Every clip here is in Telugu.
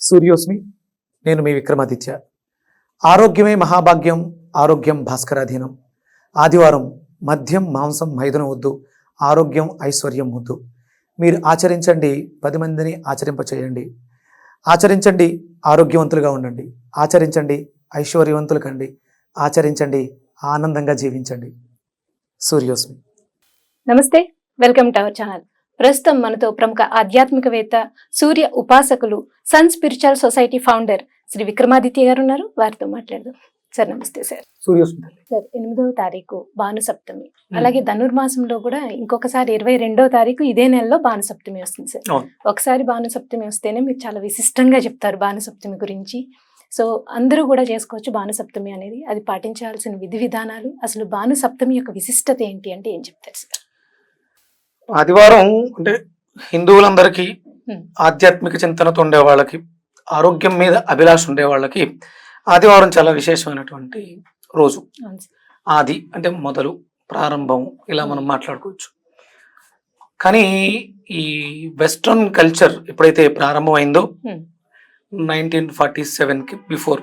సూర్యోస్మి. నేను మీ విక్రమాదిత్య. ఆరోగ్యమే మహాభాగ్యం, ఆరోగ్యం భాస్కరాధీనం. ఆదివారం మద్యం మాంసం మైదనం వద్దు, ఆరోగ్యం ఐశ్వర్యం వద్దు. మీరు ఆచరించండి, 10 మందిని ఆచరింపచేయండి. ఆచరించండి, ఆరోగ్యవంతులుగా ఉండండి. ఆచరించండి, ఐశ్వర్యవంతులు కండి. ఆచరించండి, ఆనందంగా జీవించండి. సూర్యోస్మి. నమస్తే, వెల్కమ్ టు అవర్ ఛానల్. ప్రస్తుతం మనతో ప్రముఖ ఆధ్యాత్మికవేత్త, సూర్య ఉపాసకులు, Sun Spiritual Society founder Shri Vikramaditya గారు ఉన్నారు. వారితో మాట్లాడదాం. సార్ నమస్తే. సార్ సూర్యోస్మి. సార్ 8వ తారీఖు భానుసప్తమి, అలాగే ధనుర్మాసంలో కూడా ఇంకొకసారి 22వ తారీఖు ఇదే నెలలో భానుసప్తమి వస్తుంది. సార్ ఒకసారి భానుసప్తమి వస్తేనే మీరు చాలా విశిష్టంగా చెప్తారు భానుసప్తమి గురించి. సో అందరూ కూడా చేసుకోవచ్చు భానుసప్తమి అనేది. అది పాటించాల్సిన విధి విధానాలు, అసలు భానుసప్తమి యొక్క విశిష్టత ఏంటి అంటే ఏం చెప్తారు సార్? ఆదివారం అంటే హిందువులందరికీ ఆధ్యాత్మిక చింతనతో ఉండే వాళ్ళకి, ఆరోగ్యం మీద అభిలాష ఉండే వాళ్ళకి ఆదివారం చాలా విశేషమైనటువంటి రోజు. ఆది అంటే మొదలు, ప్రారంభం, ఇలా మనం మాట్లాడుకోవచ్చు. కానీ ఈ వెస్ట్రన్ కల్చర్ ఎప్పుడైతే ప్రారంభమైందో 1947కి బిఫోర్,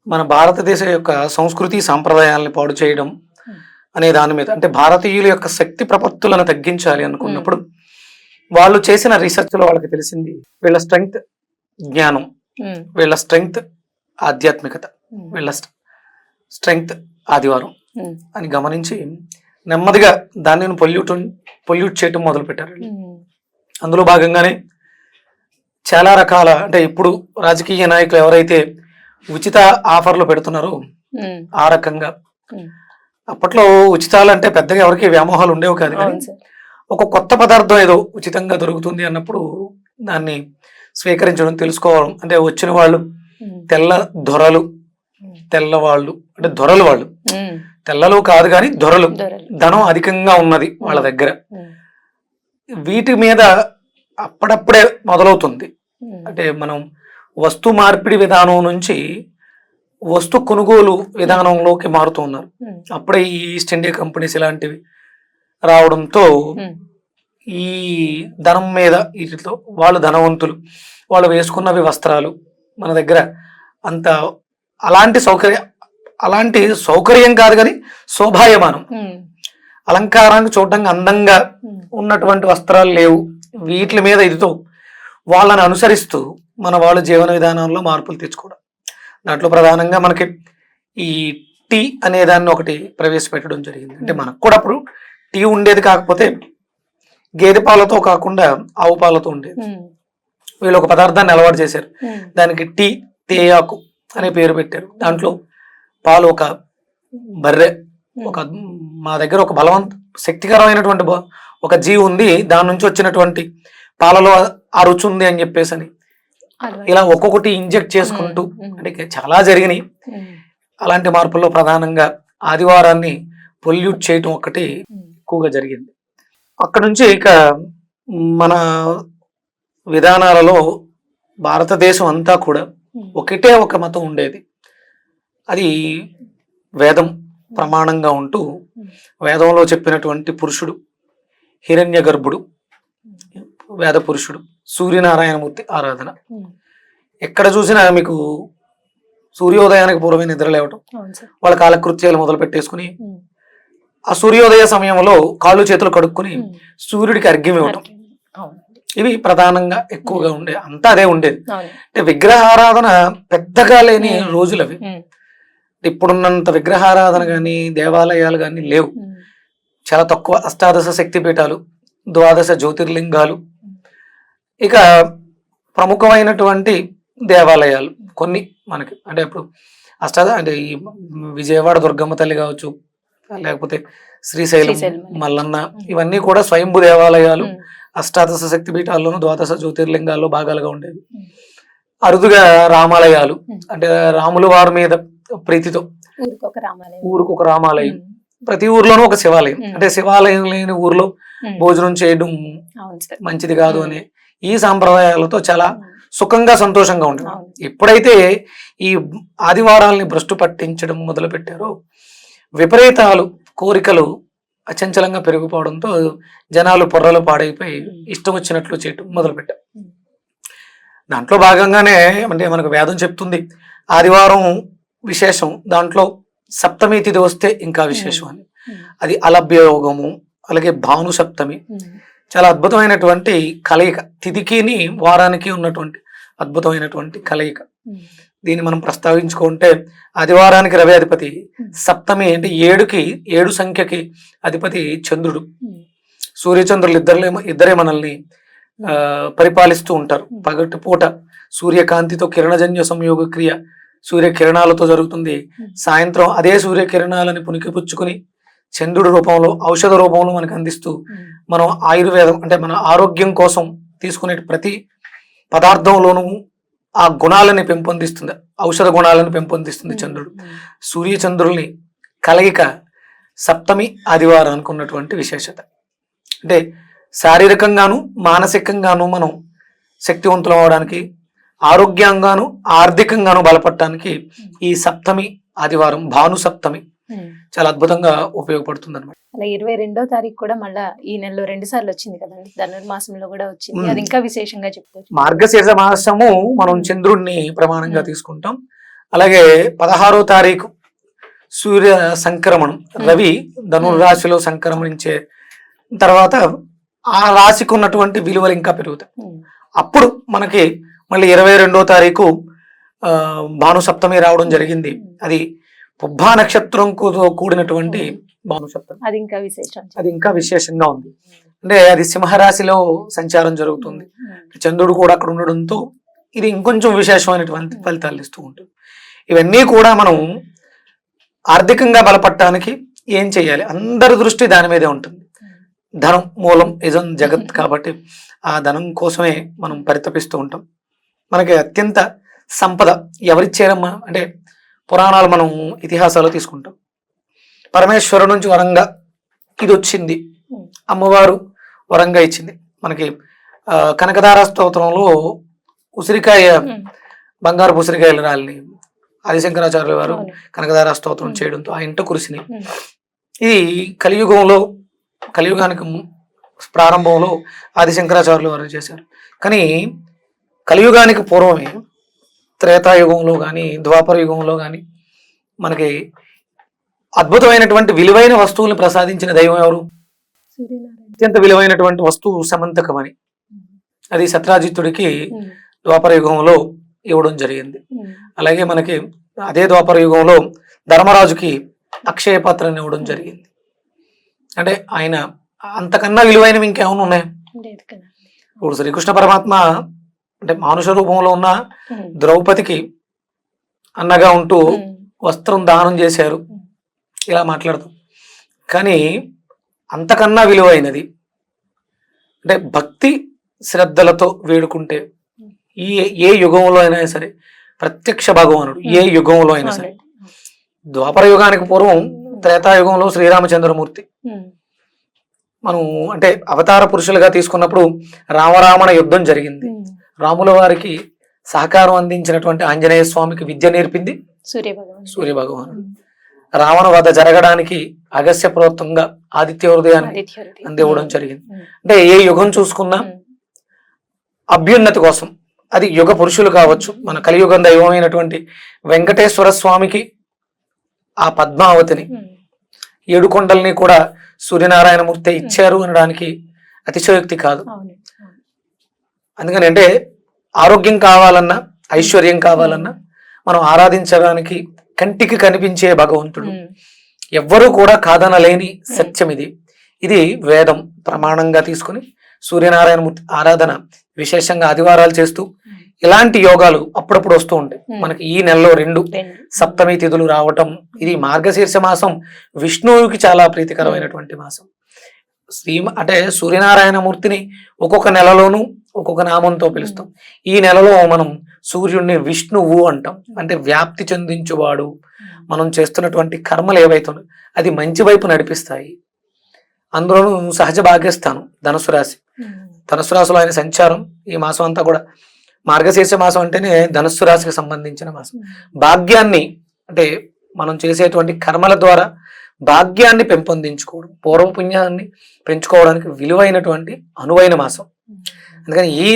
మన భారతదేశం యొక్క సంస్కృతి సాంప్రదాయాలను పాడు చేయడం అనే దాని మీద, అంటే భారతీయుల యొక్క శక్తి ప్రపత్తులను తగ్గించాలి అనుకున్నప్పుడు వాళ్ళు చేసిన రీసెర్చ్లో వాళ్ళకి తెలిసింది వీళ్ళ స్ట్రెంగ్త్ జ్ఞానం, వీళ్ళ స్ట్రెంగ్త్ ఆధ్యాత్మికత, వీళ్ళ స్ట్రెంగ్త్ ఆదివారం అని గమనించి నెమ్మదిగా దానిని పొల్యూట్ చేయటం మొదలు పెట్టారు. అందులో భాగంగానే చాలా రకాల, అంటే ఇప్పుడు రాజకీయ నాయకులు ఎవరైతే ఉచిత ఆఫర్లు పెడుతున్నారో ఆ రకంగా, అప్పట్లో ఉచితాలు అంటే పెద్దగా ఎవరికి వ్యామోహాలు ఉండేవి కాదు. కానీ ఒక కొత్త పదార్థం ఏదో ఉచితంగా దొరుకుతుంది అన్నప్పుడు దాన్ని స్వీకరించడం, తెలుసుకోవడం. అంటే వచ్చిన వాళ్ళు తెల్ల దొరలు, తెల్లవాళ్ళు, అంటే దొరలు, వాళ్ళు తెల్లలు కాదు కానీ దొరలు, ధనం అధికంగా ఉన్నది వాళ్ళ దగ్గర. వీటి మీద అప్పుడప్పుడే మొదలవుతుంది. అంటే మనం వస్తు మార్పిడి విధానం నుంచి వస్తు కొనుగోలు విధానంలోకి మారుతూ ఉన్నారు. అప్పుడే ఈ ఈస్ట్ ఇండియా కంపెనీస్ ఇలాంటివి రావడంతో ఈ ధనం మీద, వీటితో వాళ్ళు ధనవంతులు, వాళ్ళు వేసుకున్నవి వస్త్రాలు మన దగ్గర అంత అలాంటి సౌకర్యం కాదు కానీ శోభాయమానం, అలంకారానికి చూడడానికి అందంగా ఉన్నటువంటి వస్త్రాలు లేవు. వీటి మీద ఇదితో వాళ్ళని అనుసరిస్తూ మన వాళ్ళ జీవన విధానంలో మార్పులు తెచ్చుకోవడం. దాంట్లో ప్రధానంగా మనకి ఈ టీ అనే దాన్ని ఒకటి ప్రవేశపెట్టడం జరిగింది. అంటే మనకు కూడా అప్పుడు టీ ఉండేది, కాకపోతే గేదె పాలతో కాకుండా ఆవు పాలతో ఉండేది. వీళ్ళు ఒక పదార్థాన్ని అలవాటు చేశారు, దానికి టీ తేయాకు అనే పేరు పెట్టారు. దాంట్లో పాలు, ఒక బర్రె, మా దగ్గర ఒక శక్తికరమైనటువంటి ఒక జీవి ఉంది, దాని నుంచి వచ్చినటువంటి పాలలో ఆ రుచి ఉంది అని చెప్పేసి అని ఇలా ఒక్కొక్కటి ఇంజెక్ట్ చేసుకుంటూ, అంటే చాలా జరిగినాయి. అలాంటి మార్పుల్లో ప్రధానంగా ఆదివారాన్ని పొల్యూట్ చేయటం ఒకటి ఎక్కువగా జరిగింది. అక్కడ నుంచి ఇక మన విధానాలలో భారతదేశం అంతా కూడా ఒకటే ఒక మతం ఉండేది. అది వేదం ప్రమాణంగా ఉంటూ, వేదంలో చెప్పినటువంటి పురుషుడు హిరణ్య గర్భుడు, వేద పురుషుడు, సూర్యనారాయణమూర్తి ఆరాధన. ఎక్కడ చూసినా మీకు సూర్యోదయానికి పూర్వమే నిద్ర లేవటం, వాళ్ళ కాలకృత్యాలు మొదలు పెట్టేసుకుని ఆ సూర్యోదయ సమయంలో కాళ్ళు చేతులు కడుక్కుని సూర్యుడికి అర్ఘ్యం ఇవ్వటం, ఇవి ప్రధానంగా ఎక్కువగా ఉండే, అంతా అదే ఉండేది. అంటే విగ్రహారాధన పెద్దగా లేని రోజులు అవి. ఇప్పుడున్నంత విగ్రహారాధన కానీ దేవాలయాలు కానీ లేవు, చాలా తక్కువ. అష్టాదశ శక్తి పీఠాలు, 12 జ్యోతిర్లింగాలు, ఇక ప్రముఖమైనటువంటి దేవాలయాలు కొన్ని మనకి. అంటే ఇప్పుడు అంటే ఈ విజయవాడ దుర్గమ్మ తల్లి కావచ్చు, లేకపోతే శ్రీశైలం మల్లన్న, ఇవన్నీ కూడా స్వయంభూ దేవాలయాలు. అష్టాదశ శక్తి పీఠాల్లోనూ 12 జ్యోతిర్లింగాల్లో భాగాలుగా ఉండేవి. అరుదుగా రామాలయాలు, అంటే రాముల వారి మీద ప్రీతితో ఊరికొక రామాలయం, ప్రతి ఊర్లోనూ ఒక శివాలయం. అంటే శివాలయం లేని ఊర్లో భోజనం చేయడం మంచిది కాదు అనే ఈ సాంప్రదాయాలతో చాలా సుఖంగా, సంతోషంగా ఉంటుంది. ఎప్పుడైతే ఈ ఆదివారాల్ని భ్రష్టు పట్టించడం మొదలు పెట్టారో విపరీతాలు, కోరికలు అచంచలంగా పెరిగిపోవడంతో జనాలు పొర్రలు పాడైపోయి ఇష్టం వచ్చినట్లు చేయటం మొదలుపెట్టారు. దాంట్లో భాగంగానే అంటే మనకు వేదం చెప్తుంది ఆదివారం విశేషం, దాంట్లో సప్తమి తిథి వస్తే ఇంకా విశేషం అని. అది అలభ్య యోగము, అలాగే భాను సప్తమి, చాలా అద్భుతమైనటువంటి కలయిక, తిథికిని వారానికి ఉన్నటువంటి అద్భుతమైనటువంటి కలయిక. దీన్ని మనం ప్రస్తావించుకుంటే ఆదివారానికి రవి అధిపతి, సప్తమి అంటే 7 సంఖ్యకి అధిపతి చంద్రుడు. సూర్యచంద్రులు ఇద్దరే మనల్ని పరిపాలిస్తూ ఉంటారు. పగటి పూట సూర్యకాంతితో కిరణజన్య సంయోగ క్రియ సూర్య కిరణాలతో జరుగుతుంది. సాయంత్రం అదే సూర్య కిరణాలని పుణికిపుచ్చుకుని చంద్రుడి రూపంలో ఔషధ రూపంలో మనకు అందిస్తూ మనం ఆయుర్వేదం అంటే మన ఆరోగ్యం కోసం తీసుకునే ప్రతి పదార్థంలోనూ ఆ గుణాలని పెంపొందిస్తుంది, ఔషధ గుణాలను పెంపొందిస్తుంది చంద్రుడు. సూర్యచంద్రుల్ని కలయిక సప్తమి ఆదివారానికి ఉన్నటువంటి విశేషత. అంటే శారీరకంగాను మానసికంగాను మనం శక్తివంతులం అవడానికి, ఆరోగ్యంగాను ఆర్థికంగాను బలపడటానికి ఈ సప్తమి ఆదివారం భాను సప్తమి చాలా అద్భుతంగా ఉపయోగపడుతుంది అనమాట. అలా 22వ తారీఖు కూడా మళ్ళా ఈ నెలలో 2 సార్లు వచ్చింది కదండి, ధనుర్మాసంలో కూడా వచ్చింది, అది ఇంకా విశేషంగా చెప్పుకోవచ్చు. మార్గశీర్ష మాసము మనం చంద్రుడిని ప్రమాణంగా తీసుకుంటాం. అలాగే 16వ తారీఖు సూర్య సంక్రమణం, రవి ధనుర్రాశిలో సంక్రమణించే తర్వాత ఆ రాశికి ఉన్నటువంటి విలువలు ఇంకా పెరుగుతాయి. అప్పుడు మనకి మళ్ళీ 22వ తారీఖు భాను సప్తమి రావడం జరిగింది. అది పుబ్బా నక్షత్రంతో కూడినటువంటి భాను సప్తమి, అది ఇంకా విశేషంగా ఉంది. అంటే అది సింహరాశిలో సంచారం జరుగుతుంది, చంద్రుడు కూడా అక్కడ ఉండడంతో ఇది ఇంకొంచెం విశేషమైనటువంటి ఫలితాలు ఇస్తూ ఉంటుంది. ఇవన్నీ కూడా మనం ఆర్థికంగా బలపడటానికి ఏం చేయాలి, అందరి దృష్టి దాని మీదే ఉంటుంది. ధనం మూలం ఇజం జగత్ కాబట్టి ఆ ధనం కోసమే మనం పరితపిస్తూ ఉంటాం. మనకి అత్యంత సంపద ఎవరిచ్చారమ్మా అంటే పురాణాలు మనం ఇతిహాసాలు తీసుకుంటాం. పరమేశ్వరుడు నుంచి వరంగా ఇది వచ్చింది, అమ్మవారు వరంగా ఇచ్చింది మనకి. కనకదార స్తోత్రంలో ఉసిరికాయ, బంగారు ఉసిరికాయలు రాలిని ఆదిశంకరాచార్యుల వారు కనకదార స్తోత్రం చేయడంతో ఆ ఇంట కురిసినాయి. ఇది కలియుగానికి ప్రారంభంలో ఆదిశంకరాచార్యుల వారు చేశారు. కానీ కలియుగానికి పూర్వమే త్రేతాయుగంలో కానీ ద్వాపర యుగంలో కానీ మనకి అద్భుతమైనటువంటి విలువైన వస్తువులను ప్రసాదించిన దైవం ఎవరు? అత్యంత విలువైనటువంటి వస్తువు సమంతకమని, అది సత్రాజిత్తుడికి ద్వాపర యుగంలో ఇవ్వడం జరిగింది. అలాగే మనకి అదే ద్వాపర యుగంలో ధర్మరాజుకి అక్షయ పాత్రని ఇవ్వడం జరిగింది. అంటే ఆయన అంతకన్నా విలువైనవి ఇంకేమైనా ఉన్నాయి? ఇప్పుడు శ్రీకృష్ణ పరమాత్మ అంటే మానుష రూపంలో ఉన్న ద్రౌపదికి అన్నగా ఉంటూ వస్త్రం దానం చేశారు, ఇలా మాట్లాడతాం. కానీ అంతకన్నా విలువైనది అంటే భక్తి శ్రద్ధలతో వేడుకుంటే ఏ యుగంలో అయినా సరే ప్రత్యక్ష భగవానుడు, ఏ యుగంలో అయినా సరే. ద్వాపర యుగానికి పూర్వం త్రేతాయుగంలో శ్రీరామచంద్రమూర్తి మనం అంటే అవతార పురుషులుగా తీసుకున్నప్పుడు రామరావణ యుద్ధం జరిగింది. రాముల వారికి సహకారం అందించినటువంటి ఆంజనేయ స్వామికి విద్య నేర్పింది సూర్య భగవానుడు. రావణ వధ జరగడానికి అగస్య ప్రోత్తంగా ఆదిత్య హృదయాన్ని అందివ్వడం జరిగింది. అంటే ఏ యుగం చూసుకున్నా అభ్యున్నతి కోసం, అది యుగ పురుషులు కావచ్చు. మన కలియుగం దైవమైనటువంటి వెంకటేశ్వర స్వామికి ఆ పద్మావతిని 7 కొండల్ని కూడా సూర్యనారాయణమూర్తి ఇచ్చారు అనడానికి అతిశయోక్తి కాదు. అందుకని అంటే ఆరోగ్యం కావాలన్నా ఐశ్వర్యం కావాలన్నా మనం ఆరాధించడానికి కంటికి కనిపించే భగవంతుడు ఎవ్వరూ కూడా కాదనలేని సత్యం. ఇది వేదం ప్రమాణంగా తీసుకుని సూర్యనారాయణమూర్తి ఆరాధన విశేషంగా ఆదివారాలు చేస్తూ ఇలాంటి యోగాలు అప్పుడప్పుడు వస్తూ ఉంటాయి. మనకి ఈ నెలలో 2 సప్తమి తిథులు రావటం, ఇది మార్గశీర్ష మాసం విష్ణువుకి చాలా ప్రీతికరమైనటువంటి మాసం. అంటే సూర్యనారాయణమూర్తిని ఒక్కొక్క నెలలోనూ ఒక్కొక్క నామంతో పిలుస్తాం. ఈ నెలలో మనం సూర్యుడిని విష్ణువు అంటాం, అంటే వ్యాప్తి చెందించువాడు. మనం చేస్తున్నటువంటి కర్మలు ఏవైతున్నాయో అది మంచి వైపు నడిపిస్తాయి. అందులోనూ సహజ భాగ్యస్థానం ధనుసు రాశి, ధనుసు రాశిలో ఆయన సంచారం ఈ మాసం అంతా కూడా. మార్గశీర్ష మాసం అంటేనే ధనుస్సు రాశికి సంబంధించిన మాసం. భాగ్యాన్ని అంటే మనం చేసేటువంటి కర్మల ద్వారా భాగ్యాన్ని పెంపొందించుకోవడం, పూర్వపుణ్యాన్ని పెంచుకోవడానికి విలువైనటువంటి అనువైన మాసం. అందుకని ఈ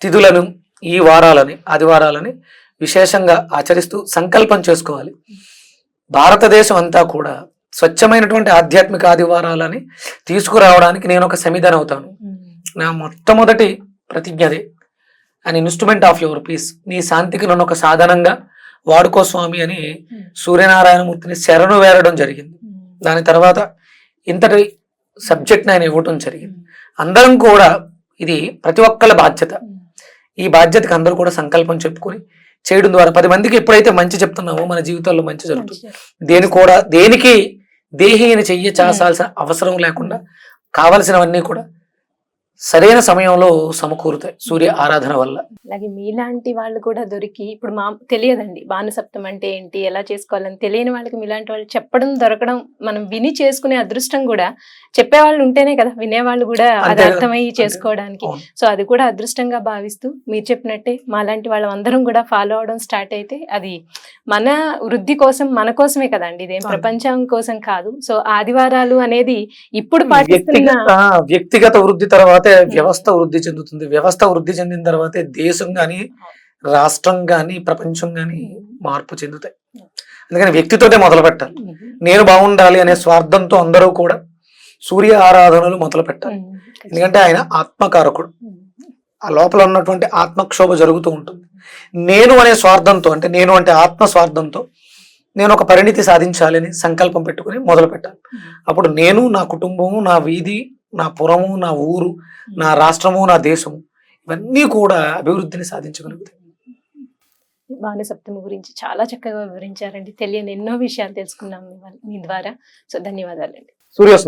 తిథులను ఈ వారాలని ఆదివారాలని విశేషంగా ఆచరిస్తూ సంకల్పం చేసుకోవాలి. భారతదేశం అంతా కూడా స్వచ్ఛమైనటువంటి ఆధ్యాత్మిక ఆదివారాలని తీసుకురావడానికి నేను ఒక సమిధన అవుతాను. నా మొట్టమొదటి ప్రతిజ్ఞ అదే. An instrument of your peace, నీ శాంతికి నన్ను ఒక సాధనంగా వాడుకో స్వామి అని సూర్యనారాయణమూర్తిని శరణు వేరడం జరిగింది. దాని తర్వాత ఇంతటి సబ్జెక్ట్ ఆయన ఇవ్వటం జరిగింది. అందరం కూడా ఇది ప్రతి ఒక్కళ్ళ బాధ్యత. ఈ బాధ్యతకి అందరూ కూడా సంకల్పం చెప్పుకొని చేయడం ద్వారా 10 మందికి ఎప్పుడైతే మంచి చెప్తున్నామో మన జీవితాల్లో మంచి జరుగుతుంది. దేనికి దేహిని చెయ్యి చాసాల్సిన అవసరం లేకుండా కావలసినవన్నీ కూడా సరైన సమయంలో సమకూరుతాయి సూర్య ఆరాధన వల్ల. అలాగే మీలాంటి వాళ్ళు కూడా దొరికి, ఇప్పుడు తెలియదండి భానుసప్తం అంటే ఏంటి, ఎలా చేసుకోవాలని తెలియని వాళ్ళకి మీలాంటి వాళ్ళు చెప్పడం దొరకడం, మనం విని చేసుకునే అదృష్టం కూడా చెప్పేవాళ్ళు ఉంటేనే కదా వినేవాళ్ళు కూడా అది అర్థమయ్యి చేసుకోవడానికి. సో అది కూడా అదృష్టంగా భావిస్తూ మీరు చెప్పినట్టే మాలాంటి వాళ్ళందరం కూడా ఫాలో అవడం స్టార్ట్ అయితే అది మన వృద్ధి కోసం, మన కోసమే కదండి, ఇదేం ప్రపంచం కోసం కాదు. సో ఆదివారాలు అనేది ఇప్పుడు పాటిస్తున్న వ్యక్తిగత వృద్ధి తర్వాత వ్యవస్థ వృద్ధి చెందుతుంది. వ్యవస్థ వృద్ధి చెందిన తర్వాతే దేశం గాని, రాష్ట్రం గాని, ప్రపంచం గాని మార్పు చెందుతాయి. అందుకని వ్యక్తితోటే మొదలు పెట్టాలి. నేను బాగుండాలి అనే స్వార్థంతో అందరూ కూడా సూర్య ఆరాధనలు మొదలు పెట్టాలి. ఎందుకంటే ఆయన ఆత్మకారకుడు. ఆ లోపల ఉన్నటువంటి ఆత్మక్షోభ జరుగుతూ ఉంటుంది. నేను అనే స్వార్థంతో, అంటే నేను అంటే ఆత్మ స్వార్థంతో నేను ఒక పరిణితి సాధించాలని సంకల్పం పెట్టుకుని మొదలు పెట్టాలి. అప్పుడు నేను, నా కుటుంబము, నా వీధి, నా పురము, నా ఊరు, నా రాష్ట్రము, నా దేశము, ఇవన్నీ కూడా అభివృద్ధిని సాధించగలుగుతాయి. భానుసప్తమి గురించి చాలా చక్కగా వివరించారండి. తెలియని ఎన్నో విషయాలు తెలుసుకున్నాం మీ ద్వారా. సో ధన్యవాదాలండి. సూర్యోస్మి.